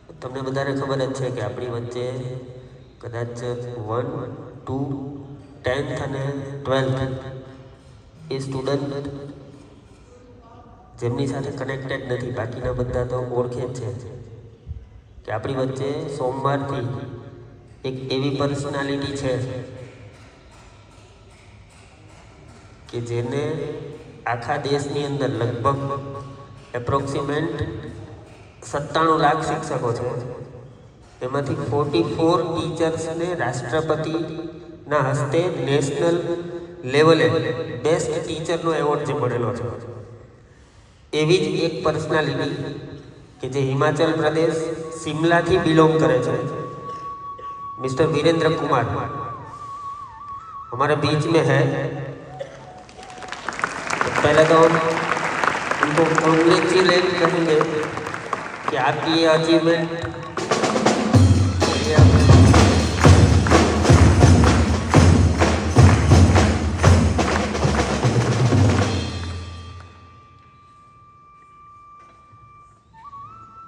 તમને બધાને ખબર જ છે કે આપણી વચ્ચે કદાચ 1, 2, 10th અને 12th એ સ્ટુડન્ટ જેમની સાથે કનેક્ટેડ નથી, બાકીના બધા તો ઓળખે જ છે કે આપણી વચ્ચે સોમવારથી એક એવી પર્સનાલિટી છે કે જેને આખા દેશની અંદર લગભગ એપ્રોક્સિમેટ 97 લાખ શિક્ષકો છે, એમાંથી 44 ટીચર્સને રાષ્ટ્રપતિના હસ્તે નેશનલ લેવલે બેસ્ટ ટીચરનો એવોર્ડ જે મળેલો છે, એવી જ એક પર્સનાલિટી કે જે હિમાચલ પ્રદેશ शिमलाથી बिलोंग करे છે, मिस्टर वीरेंद्र कुमार हमारे बीच में है। तो पहले तो हम उनको कॉन्ग्रेचुलेट करेंगे कि आपकी ये अचीवमेंट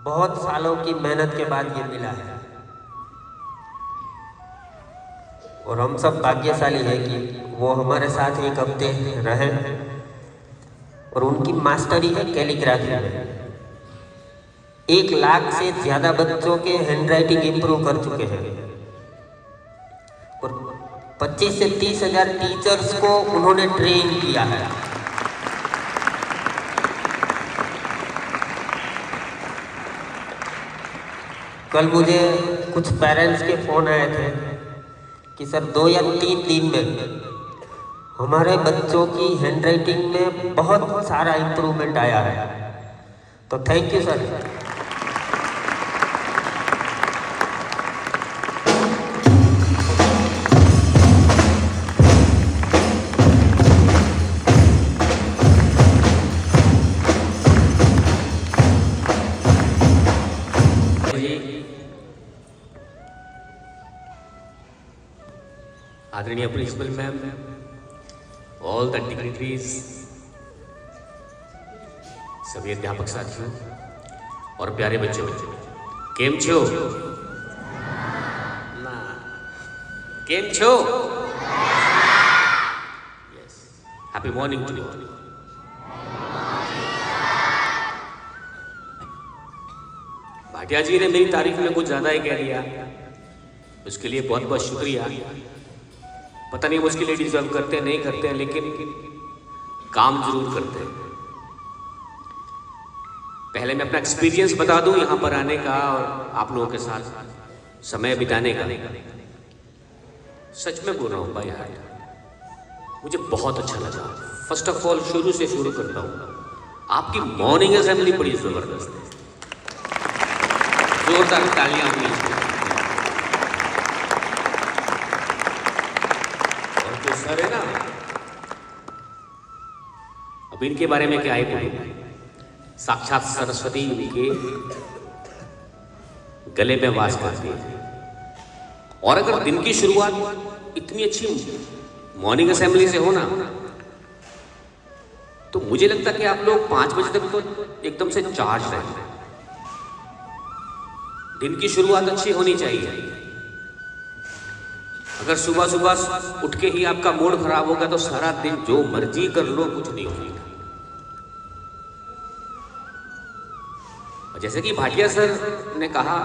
बहुत सालों की मेहनत के बाद ये मिला है और हम सब भाग्यशाली हैं कि वो हमारे साथ एक हफ्ते रहे और उनकी मास्टरी है कैलीग्राफी में। 1 लाख से ज़्यादा बच्चों के हैंडराइटिंग इंप्रूव कर चुके हैं और 25 से 30 हज़ार टीचर्स को उन्होंने ट्रेन किया है। कल मुझे कुछ पेरेंट्स के फ़ोन आए थे कि सर 2 या 3 दिन में हमारे बच्चों की हैंडराइटिंग में बहुत सारा इम्प्रूवमेंट आया है। तो थैंक यू सर। आदरणीय principal ma'am, all the dignitaries, सभी अध्यापक साथियों और प्यारे बच्चों, केम छो ना केम छो? Yes, happy morning to you. Bhatia ji ने मेरी तारीफ में कुछ ज्यादा ही कह दिया, उसके लिए बहुत बहुत शुक्रिया। पता नहीं वो उसके लिए डिजर्व करते हैं नहीं करते हैं, लेकिन काम जरूर करते हैं। पहले मैं अपना एक्सपीरियंस बता दूं यहाँ पर आने का और आप लोगों के साथ समय बिताने का। सच में बोल रहा हूँ भाई हार्ट, मुझे बहुत अच्छा लगा। फर्स्ट ऑफ ऑल शुरू से शुरू करता हूँ, आपकी मॉर्निंग असेंबली बड़ी जबरदस्त है, जोरदार तालियां हुई। सर है ना, अब इनके बारे में क्या है बोलूं, साक्षात सरस्वती इनके गले में वास करती है। और अगर दिन की शुरुआत इतनी अच्छी मॉर्निंग असेंबली से हो ना, तो मुझे लगता है कि आप लोग 5 बजे तक तो एकदम से चार्ज रहते हैं। दिन की शुरुआत अच्छी होनी चाहिए। अगर सुबह सुबह उठ के ही आपका मूड खराब होगा तो सारा दिन जो मर्जी कर लो कुछ नहीं होगा। जैसे कि भाटिया सर ने कहा,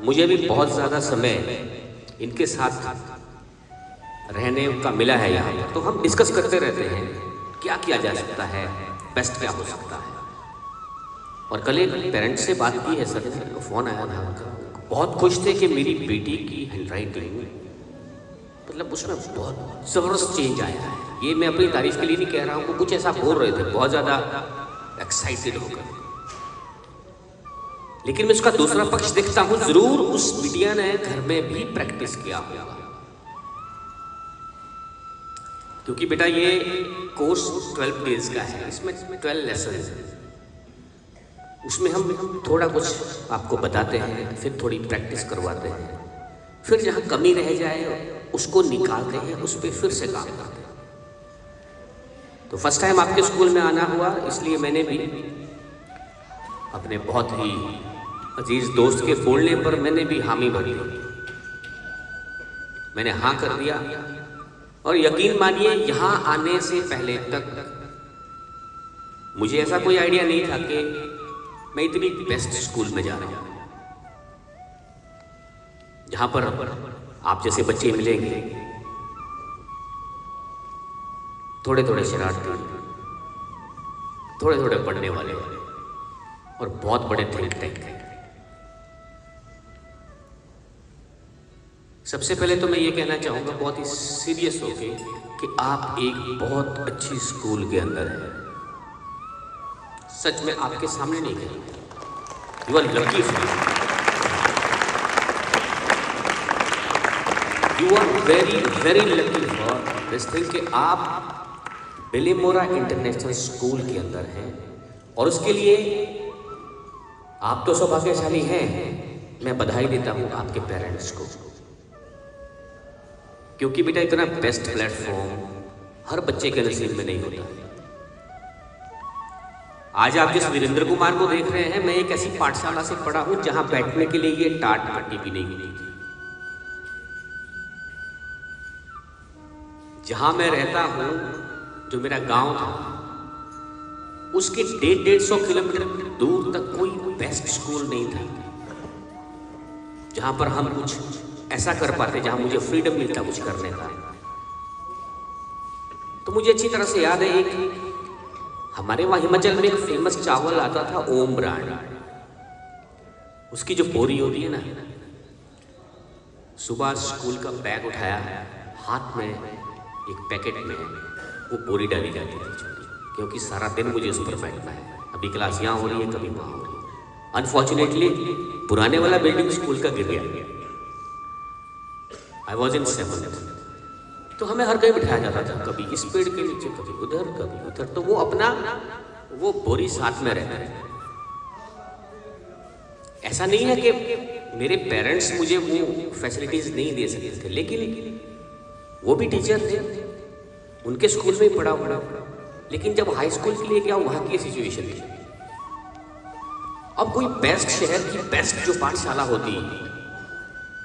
मुझे भी बहुत ज्यादा समय इनके साथ रहने का मिला है यहाँ पर, तो हम डिस्कस करते रहते हैं क्या किया जा सकता है, बेस्ट क्या हो सकता है। और कल एक पेरेंट्स से बात की है सर ने, फोन आया था उनका, बहुत खुश थे कि मेरी बेटी की हैंडराइटिंग मतलब उसमें बहुत ज़बरदस्त चेंज आया है। ये मैं अपनी तारीफ के लिए नहीं कह रहा हूँ, कुछ ऐसा बोल रहे थे बहुत ज़्यादा एक्साइटेड होकर। लेकिन मैं उसका दूसरा पक्ष देखता हूँ, जरूर उस बिटिया ने घर में भी प्रैक्टिस किया होगा, क्योंकि बेटा ये कोर्स 12 डेज का है, इसमें 12 लेसन है। उसमें हम थोड़ा कुछ आपको बताते हैं, फिर थोड़ी प्रैक्टिस करवाते हैं, फिर जहाँ कमी रह जाए उसको निकालते हैं, उस पर फिर से काम करते हैं। तो फर्स्ट टाइम आपके स्कूल में आना हुआ, इसलिए मैंने भी अपने बहुत ही अजीज दोस्त के बोलने पर मैंने भी हामी भरी, मैंने हाँ कर दिया। और यकीन मानिए यहाँ आने से पहले तक मुझे ऐसा कोई आइडिया नहीं था कि मैं इतनी बेस्ट स्कूल में जा रहा हूँ, जहां पर आप जैसे बच्चे मिलेंगे, थोड़े थोड़े शरारती, थोड़े थोड़े पढ़ने वाले और बहुत बड़े थिंक टैंक हैं। सबसे पहले तो मैं ये कहना चाहूँगा बहुत ही सीरियस होके कि आप एक बहुत अच्छी स्कूल के अंदर हैं। सच में आपके सामने नहीं कहेंगे, you are lucky for, you are very very lucky for this thing कि आप बिलीमोरा इंटरनेशनल स्कूल के अंदर हैं। और उसके लिए आप तो सौभाग्यशाली हैं। मैं बधाई देता हूँ आपके पेरेंट्स को, क्योंकि बेटा इतना बेस्ट प्लेटफॉर्म हर बच्चे के नसीब में नहीं होता। आज आप जिस वीरेंद्र कुमार को देख रहे हैं, मैं एक ऐसी पाठशाला से पढ़ा हूं जहां बैठने के लिए ये टाट पट्टी भी नहीं होती थी। जहां मैं रहता हूं, जो मेरा गांव था, उसके 150 किलोमीटर दूर तक कोई बेस्ट स्कूल नहीं था जहां पर हम कुछ ऐसा कर पाते, जहां मुझे फ्रीडम मिलता कुछ करने का। तो मुझे अच्छी तरह से याद है, एक हमारे वहां हिमाचल में एक फेमस चावल आता था, ओम ब्रांड। उसकी जो बोरी होती है ना, सुबह स्कूल का बैग उठाया, हाथ में एक पैकेट में वो बोरी डाली जाती थी छोटी, क्योंकि सारा दिन मुझे उस पर बैठना है। अभी क्लास यहाँ हो रही है, कभी वहाँ हो रही है। अनफॉर्चुनेटली पुराने वाला बिल्डिंग स्कूल का गिर गया। I was in 7th। तो हमें हर कहीं बिठाया जाता था, कभी इस पेड़ के नीचे, कभी उधर, कभी उधर। तो वो अपना वो बोरी साथ में रहता है। ऐसा नहीं है कि मेरे पेरेंट्स मुझे वो फैसिलिटीज नहीं दे सकते थे, लेकिन वो भी टीचर थे, उनके स्कूल में ही पढ़ा। लेकिन जब हाई स्कूल के लिए गया, वहां की सिचुएशन थी। अब कोई बेस्ट शहर की बेस्ट जो पाठशाला होती,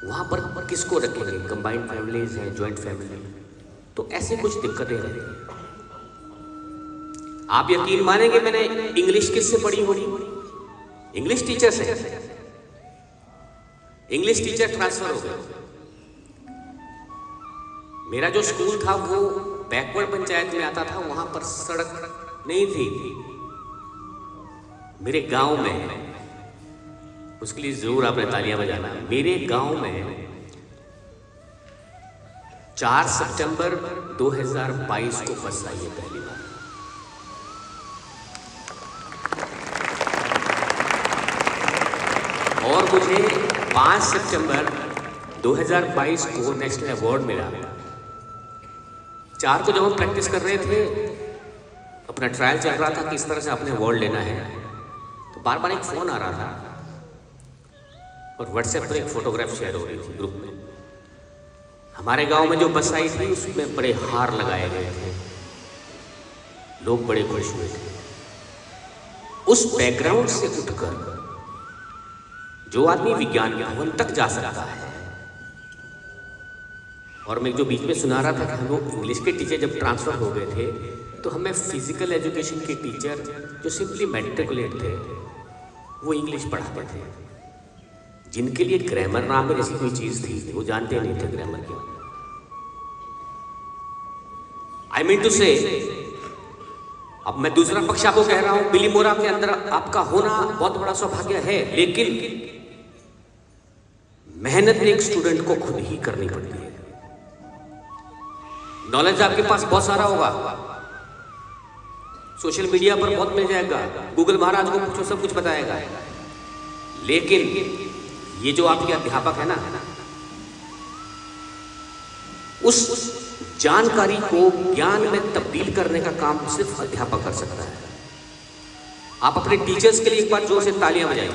वहां पर किसको रखेंगे? कंबाइंड फैमिलीज हैं, ज्वाइंट फैमिली, तो ऐसे कुछ दिक्कतें रहती हैं। आप यकीन मानेंगे, मैंने इंग्लिश किससे पढ़ी होगी? इंग्लिश टीचर से। इंग्लिश टीचर ट्रांसफर हो गए। मेरा जो स्कूल था वो बैकवर्ड पंचायत में आता था, वहां पर सड़क नहीं थी। मेरे गांव में, उसके लिए जरूर आपने तालियां बजाना, मेरे गांव में 4 सितंबर 2022 को बस आई है पहली बार। और मुझे 5 सितंबर 2022 को नेशनल अवार्ड मिला। 4 को जब हम प्रैक्टिस कर रहे थे, अपना ट्रायल चल रहा था किस तरह से अपने अवार्ड लेना है, तो बार बार एक फोन आ रहा था और व्हाट्सएप पर एक फोटोग्राफ शेयर हो रही थी ग्रुप में। हमारे गांव में जो बस आई थी, उसमें बड़े हार लगाए गए थे, लोग बड़े खुश हुए थे। उस बैकग्राउंड से उठकर जो आदमी विज्ञान भवन तक जा सकता है, और मैं जो बीच में सुना रहा था कि हम लोग इंग्लिश के टीचर जब ट्रांसफर हो गए थे, तो हमें फिजिकल एजुकेशन के टीचर जो सिंपली मैट्रिकुलेट थे, वो इंग्लिश पढ़ाते थे। जिनके लिए ग्रामर नाम जैसी कोई चीज थी, वो जानते नहीं थे ग्रामर क्या। आई मीन टू से, अब मैं दूसरा पक्ष आपको कह रहा हूं, बिलीमोरा के अंदर आपका होना बहुत बड़ा सौभाग्य है, लेकिन मेहनत एक स्टूडेंट को खुद ही करनी पड़ती है। नॉलेज आपके पास बहुत सारा होगा, सोशल मीडिया पर बहुत मिल जाएगा, गूगल महाराज को पूछो सब कुछ बताएगा, लेकिन ये जो आपके अध्यापक है ना, उस जानकारी को ज्ञान में तब्दील करने का काम सिर्फ अध्यापक कर सकता है। आप अपने टीचर्स के लिए एक बार जोर से तालियां बजाइए।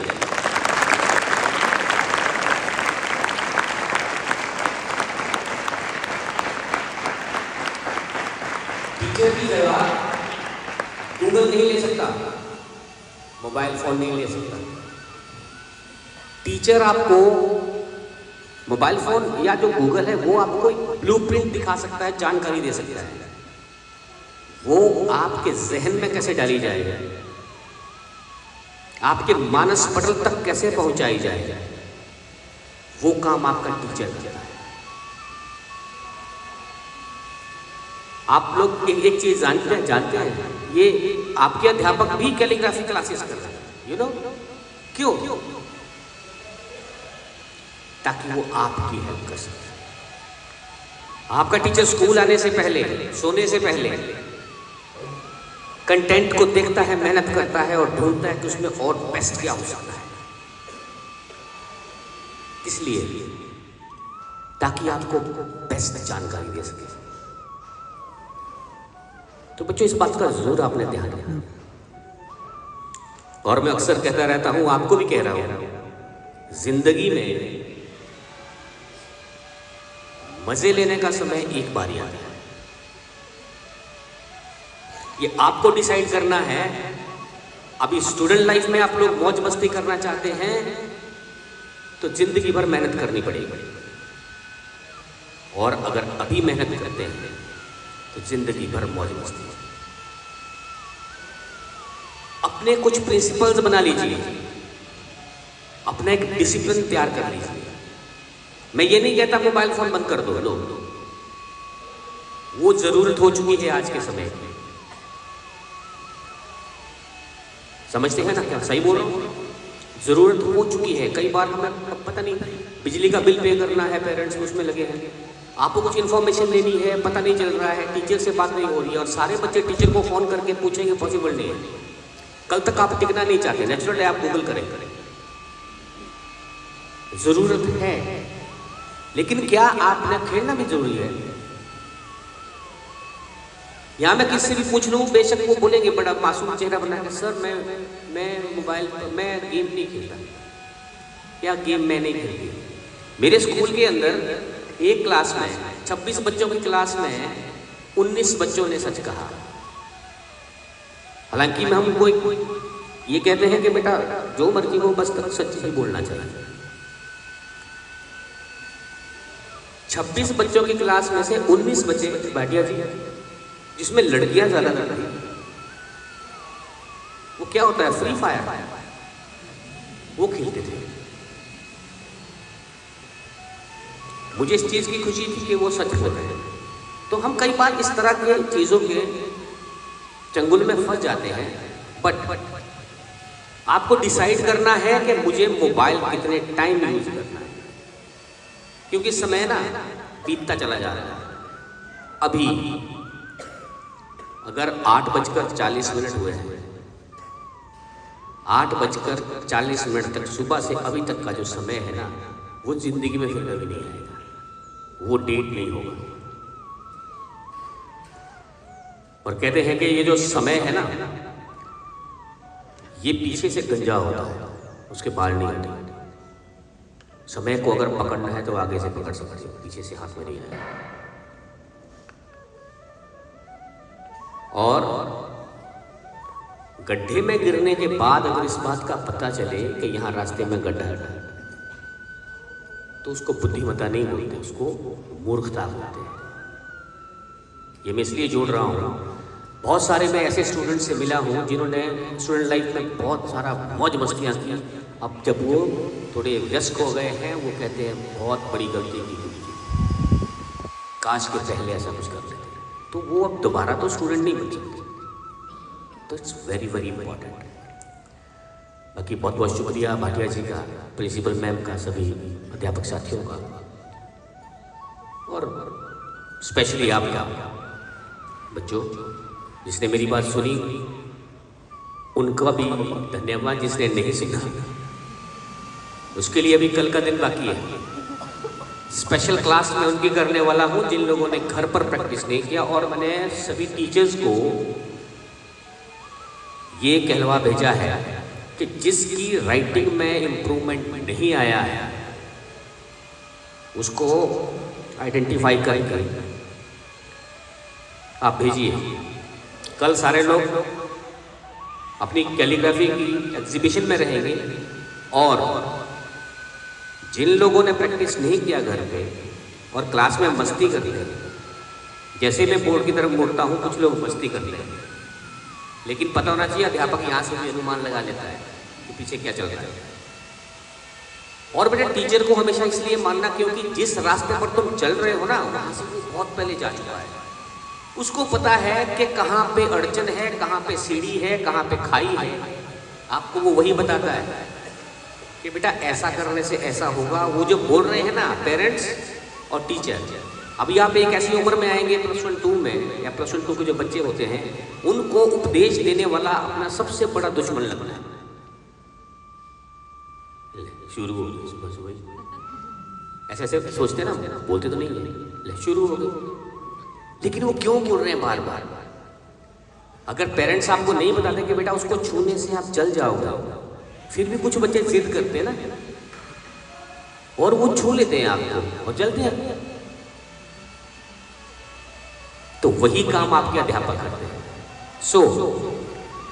टीचर की जगह गूगल नहीं ले सकता, मोबाइल फोन नहीं ले सकता, टीचर आपको मोबाइल फोन या जो गूगल है वो आपको ब्लूप्रिंट दिखा सकता है, जानकारी दे सकता है, वो आपके जहन में कैसे डाली जाए, आपके मानस पटल तक कैसे पहुंचाई जाए, वो काम आपका टीचर करता है। आप लोग एक चीज जानते हैं, ये आपके अध्यापक भी कैलीग्राफी क्लासेस कर रहे हैं, यू नो क्यों? ताकि वो आपकी हेल्प कर सके। आपका टीचर स्कूल आने से पहले, सोने से पहले कंटेंट को देखता है, मेहनत करता है और ढूंढता है कि उसमें और बेस्ट क्या हो सकता है। किस लिए? ताकि आपको बेस्ट जानकारी दे सके। तो बच्चों, इस बात का जरूर आपने ध्यान रखना। और मैं अक्सर कहता रहता हूं, आपको भी कह रहा हूं, जिंदगी में मजे लेने का समय एक बार ही आता है। ये आपको डिसाइड करना है। अभी स्टूडेंट लाइफ में आप लोग मौज मस्ती करना चाहते हैं तो जिंदगी भर मेहनत करनी पड़ेगी, और अगर अभी मेहनत करते हैं तो जिंदगी भर मौज मस्ती। अपने कुछ प्रिंसिपल्स बना लीजिए, अपना एक डिसिप्लिन तैयार कर लीजिए। मैं ये नहीं कहता मोबाइल फोन बंद कर दो, लो, वो जरूरत हो चुकी है आज के समय में। समझते हैं ना? क्या सही बोल रहा हूं? जरूरत हो चुकी है। कई बार हमें पता नहीं, बिजली का बिल पे करना है, पेरेंट्स उसमें लगे हैं, आपको कुछ इन्फॉर्मेशन लेनी है, पता नहीं चल रहा है, टीचर से बात नहीं हो रही है, और सारे बच्चे टीचर को फोन करके पूछेंगे, पॉसिबल नहीं है। कल तक आप टिकना नहीं चाहते, नेचुरल है, आप गूगल करें। जरूरत है, लेकिन क्या आपने खेलना भी जरूरी है? यहां मैं किससे भी पूछ लूं, बेशक वो बोलेंगे बड़ा मासूम चेहरा बना के, सर मैं मोबाइल पर मैं गेम नहीं खेलता, या गेम मैं नहीं खेलती। मेरे स्कूल के अंदर एक क्लास में 26 बच्चों की क्लास में 19 बच्चों ने सच कहा। हालांकि हम हमको ये कहते हैं कि बेटा जो मर्जी हो, बस तक सच ही बोलना चाहिए। 26 बच्चों की क्लास में से 19 बच्चे, भाटिया जी, जिसमें लड़कियां ज्यादा करती हैं, वो क्या होता है, फ्री फायर वो खेलते थे। मुझे इस चीज की खुशी थी कि वो सच बोल रहे हैं। तो हम कई बार इस तरह के चीजों के चंगुल में फंस जाते हैं। बट आपको डिसाइड करना है कि मुझे मोबाइल कितने टाइम यूज करना है, क्योंकि समय ना बीतता चला जा रहा है। अभी अगर 8:40 हुए हैं, 8:40 तक सुबह से अभी तक का जो समय है ना, वो जिंदगी में फिर कभी नहीं आएगा, वो डेट नहीं होगा। और कहते हैं कि ये जो समय है ना, ये पीछे से गंजा होता है, उसके बाल नहीं होते। समय को अगर पकड़ना है तो आगे से पकड़ सकते हो, पीछे से हाथ में नहीं आएगा। और गड्ढे में गिरने के बाद अगर इस बात का पता चले कि यहाँ रास्ते में गड्ढा है, तो उसको बुद्धिमत्ता नहीं बोलते, उसको मूर्खता बोलते हैं। ये मैं इसलिए जोड़ रहा हूँ, बहुत सारे मैं ऐसे स्टूडेंट से मिला हूँ जिन्होंने स्टूडेंट लाइफ में बहुत सारा मौज मस्तियाँ की। अब जब वो थोड़े व्यस्त हो गए हैं, वो कहते हैं बहुत बड़ी गलती की थी, काश के पहले ऐसा कुछ कर लेते, तो वो अब दोबारा तो स्टूडेंट नहीं बन सकते। तो इट्स वेरी वेरी इंपॉर्टेंट। बाकी बहुत बहुत शुक्रिया भाटिया जी का, प्रिंसिपल मैम का, सभी अध्यापक साथियों का, और स्पेशली आपका बच्चों जिसने मेरी बात सुनी, उनका भी धन्यवाद। जिसने नहीं सुना उसके लिए अभी कल का दिन बाकी है। स्पेशल क्लास में उनकी करने वाला हूँ जिन लोगों ने घर पर प्रैक्टिस नहीं किया, और मैंने सभी टीचर्स को ये कहलवा भेजा है कि जिसकी राइटिंग में इम्प्रूवमेंट नहीं आया है उसको आइडेंटिफाई करके आप भेजिए। कल सारे लोग अपनी कैलीग्राफी की एग्जीबिशन में रहेंगे, और जिन लोगों ने प्रैक्टिस नहीं किया घर पे और क्लास में मस्ती कर ली, जैसे मैं बोर्ड की तरफ मुड़ता हूँ कुछ लोग मस्ती कर ले, लेकिन पता होना चाहिए अध्यापक यहाँ से भी अनुमान लगा लेता है कि पीछे क्या चल रहा है। और बेटा टीचर को हमेशा इसलिए मानना क्योंकि जिस रास्ते पर तुम चल रहे हो ना वहाँ से वो बहुत पहले जा चुका है। उसको पता है कि कहाँ पे अड़चन है, कहाँ पे सीढ़ी है, कहाँ पे खाई है। आपको वो वही बताता है कि बेटा ऐसा करने से ऐसा होगा। वो जो बोल रहे हैं ना पेरेंट्स और टीचर, अभी आप एक ऐसी उम्र में आएंगे +1 में या +2 के जो बच्चे होते हैं उनको उपदेश देने वाला अपना सबसे बड़ा दुश्मन लगना है। शुरू हो गई सुबह सुबह, ऐसे ऐसे सोचते ना, बोलते तो नहीं है, शुरू हो गई। लेकिन वो क्यों बोल रहे हैं बार बार? अगर पेरेंट्स आपको नहीं बताते कि बेटा उसको छूने से आप जल जाओगे, फिर भी कुछ बच्चे जिद करते हैं ना और वो छू लेते हैं आपको और जलते हैं। तो वही काम आपके अध्यापक करते हैं। सो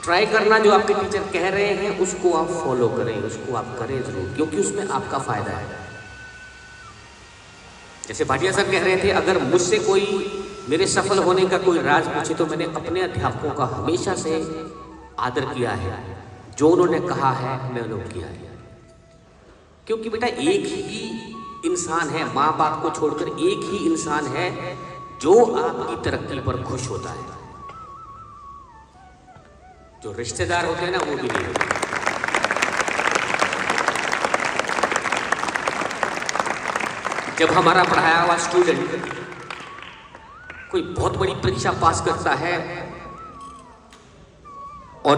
ट्राई करना, जो आपके टीचर कह रहे हैं उसको आप फॉलो करें, उसको आप करें जरूर, क्योंकि उसमें आपका फायदा है। जैसे भाटिया सर कह रहे थे, अगर मुझसे कोई मेरे सफल होने का कोई राज पूछे तो मैंने अपने अध्यापकों का हमेशा से आदर किया है। जो उन्होंने कहा है मैंने वो किया है। क्योंकि बेटा एक ही इंसान है, माँ बाप को छोड़कर एक ही इंसान है जो आपकी तरक्की पर खुश होता है। जो रिश्तेदार होते हैं ना वो भी नहीं होते। जब हमारा पढ़ाया हुआ स्टूडेंट कोई बहुत बड़ी परीक्षा पास करता है और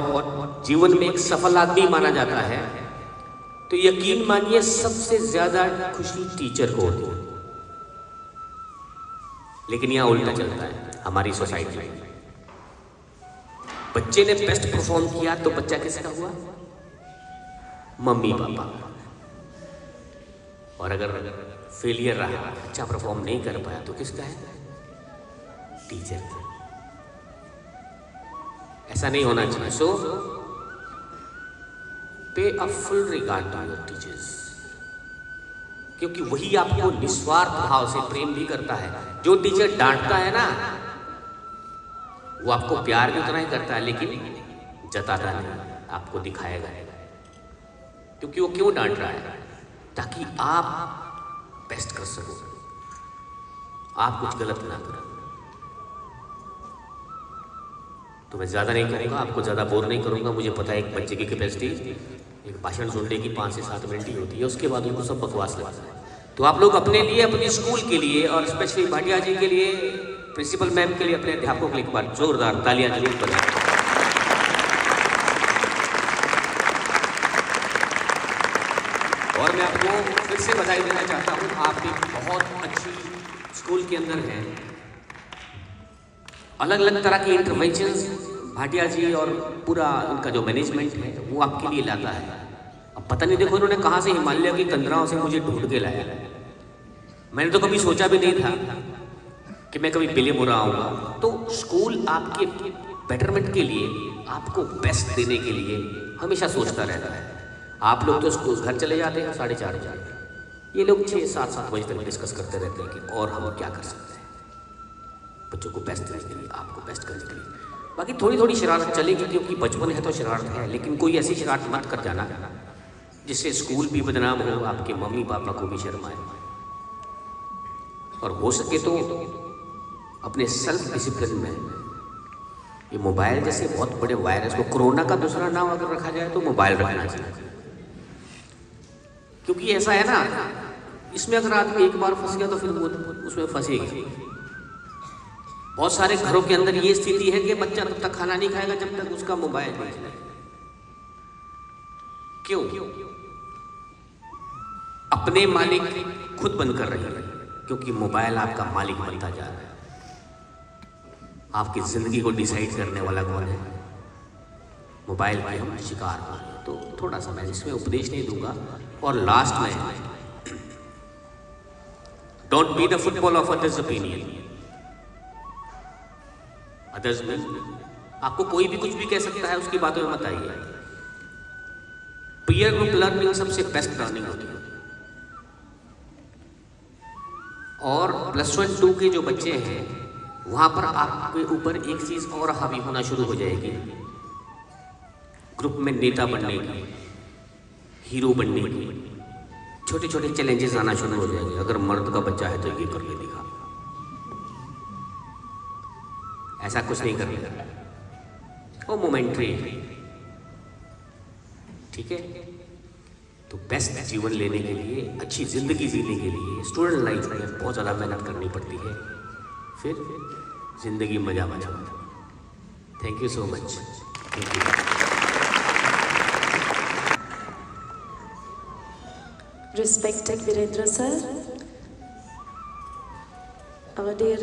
जीवन में एक सफल आदमी माना जाता है, तो यकीन मानिए सबसे ज्यादा खुशी टीचर को होती है। लेकिन यहां उल्टा चलता है हमारी सोसाइटी में। बच्चे ने बेस्ट परफॉर्म किया तो बच्चा किसका हुआ? Mummy papa. और अगर फेलियर रहा, अच्छा परफॉर्म नहीं कर पाया तो किसका है? टीचर का। ऐसा नहीं होना चाहिए। So pay a full regard to your teachers, क्योंकि वही आपको निस्वार्थ भाव से प्रेम भी करता है। जो टीचर डांटता है ना वो आपको प्यार भी उतना ही करता है, लेकिन जताता नहीं, आपको दिखाएगा। क्योंकि वो क्यों डांट रहा है? ताकि आप बेस्ट कर सको, आप कुछ गलत ना करो। तो मैं ज़्यादा नहीं करूँगा, आपको ज़्यादा बोर नहीं करूँगा। मुझे पता है एक बच्चे की कैपेसिटी एक भाषण सुनने की 5 से 7 मिनट ही होती है, उसके बाद उनको सब बकवास लगता है। तो आप लोग अपने लिए, अपने स्कूल के लिए और स्पेशली भाटिया जी के लिए, प्रिंसिपल मैम के लिए, अपने अध्यापकों के लिए एक बार जोरदार तालियां जरूर बजाएं। और मैं आपको फिर से बधाई देना चाहता हूँ, आप एक बहुत अच्छी स्कूल के अंदर हैं। अलग अलग तरह के इंटरवेंशंस भाटिया जी और पूरा उनका जो मैनेजमेंट है वो आपके लिए लाता है। अब पता नहीं, देखो इन्होंने कहाँ से हिमालय की कंदराओं से मुझे ढूंढ के लाया। मैंने तो कभी सोचा भी नहीं था कि मैं कभी बिलीमोरा आऊँगा। तो स्कूल आपके बेटरमेंट के लिए, आपको बेस्ट देने के लिए हमेशा सोचता रहता है। आप लोग तो स्कूल घर चले जाते हैं 4:30 बजे, ये लोग 6-7 बजे तक डिस्कस करते रहते हैं कि और हम क्या कर सकते हैं बच्चों को बेस्ट देने के लिए, आपको बेस्ट करने के लिए। बाकी थोड़ी थोड़ी शरारत चलेगी, क्योंकि बचपन है तो शरारत है, लेकिन कोई ऐसी शरारत मत कर जाना जिससे स्कूल भी बदनाम हो, आपके मम्मी पापा को भी शर्म आए। और हो सके तो अपने सेल्फ डिसिप्लिन में, ये मोबाइल जैसे बहुत बड़े वायरस को, कोरोना का दूसरा नाम अगर रखा जाए तो मोबाइल रखना चाहिए। क्योंकि ऐसा है ना, इसमें अगर आदमी एक बार फंस गया तो फिर वो उसमें फंसेगी। बहुत सारे घरों के अंदर ये स्थिति है कि बच्चा तब तक खाना नहीं खाएगा जब तक उसका मोबाइल नहीं चलेगा। क्यों? अपने मालिक खुद बंद कर रही है, क्योंकि मोबाइल आपका मालिक बनता जा रहा है। आपकी जिंदगी को डिसाइड करने वाला कौन है? मोबाइल के हम शिकार हो। तो थोड़ा सा मैं इसमें उपदेश नहीं दूंगा। और लास्ट में, don't be the football of others opinion. Others में आपको कोई भी कुछ भी कह सकता है, उसकी बातों में मत आइए। पीयर ग्रुप लर्निंग सबसे बेस्ट लर्निंग होती है। और +1 2 के जो बच्चे हैं वहाँ पर आपके ऊपर एक चीज़ और हावी होना शुरू हो जाएगी, ग्रुप में नेता बनने की, हीरो बनने की, छोटे छोटे चैलेंजेस आना शुरू हो जाएंगे। अगर मर्द का बच्चा है तो ये करके दिखा, ऐसा कुछ नहीं करना, वो मोमेंट्री, ठीक है। तो बेस्ट जीवन लेने के लिए, अच्छी ज़िंदगी जीने के लिए स्टूडेंट लाइफ में बहुत ज़्यादा मेहनत करनी पड़ती है, फिर ज़िंदगी मजा मजा। Thank you so much. Thank you. Respected Virendra sir, our dear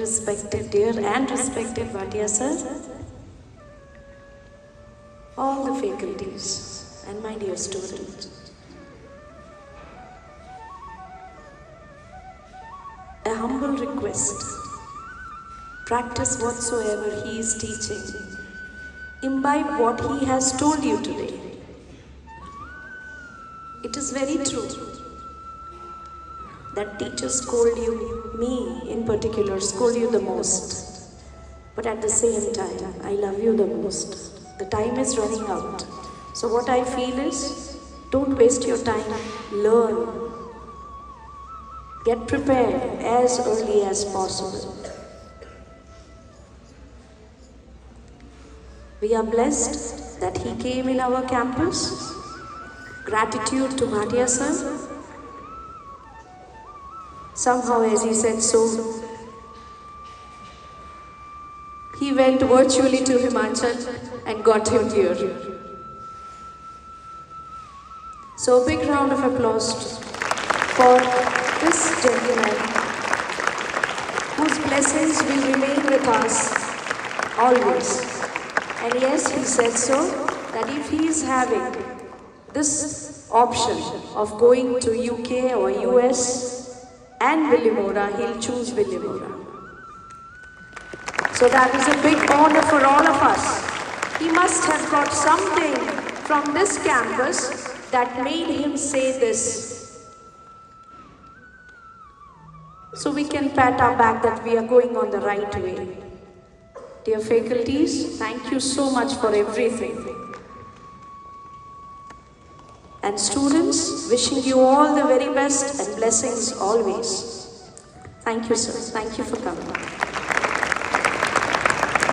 and respected Bhatia sir, all the faculties and my dear students. A humble request, practice whatsoever he is teaching, imbibe what he has told you today. It is very true that teachers scold you, me in particular, scold you the most. But at the same time, I love you the most. The time is running out. So what I feel is, don't waste your time, learn. Get prepared as early as possible. We are blessed that he came in our campus. Gratitude to Bhatia sir. Somehow, as he said so, he went virtually to Himachal and got him here. So a big round of applause for this gentleman whose blessings will remain with us always. And yes, he said so, that if he is having this option of going to UK or US and Willimora, he'll choose Willimora. So that is a big honor for all of us. He must have got something from this campus that made him say this. So we can pat our back that we are going on the right way. Dear faculties, thank you so much for everything. And students, wishing you all the very best and blessings always. Thank you, sir. Thank you for coming.